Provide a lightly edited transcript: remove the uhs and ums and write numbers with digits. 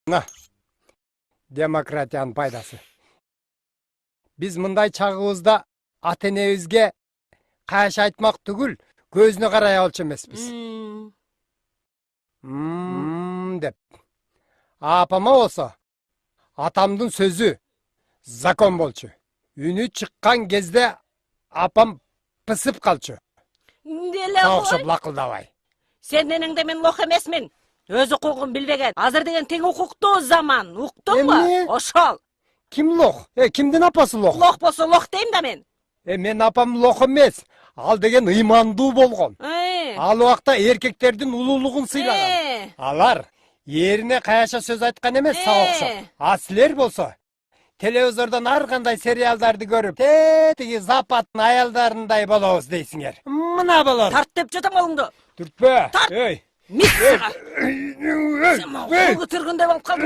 Мына демократиянын пайдасы. Биз мындай чагыбызда ата-энебизге кайшы айтмак түгүл, көзүнө карай алчу эмеспиз. Деп. Апама болсо, атамдын сөзү закон болчу. Үнү чыккан кезде апам пысып калчу. Деле Окшоп лакылдабай. Сен денеңде мен лох эмесмин. Өз укугун билбеген. Азыр деген тең укуктуу заман. Уктуңбу? Ошол. Ким лох? Кимдин апасы лох? Лох болсо лох дейм да мен. Мен апам лох эмес. Ал деген ыймандуу болгон. Ал убакта эркектердин улуулугун сыйлаган. Алар эрине каяша сөз айткан эмес, окшоп. А силер болсо телевизордон ар кандай сериалдарды көрүп, тетиги западтын аялдарындай болобуз дейсиңер. Мына болот. Тарт деп жатам колуңду. Түртпө. Тарт. Мис. Сен колду түргүндөй болуп калдың.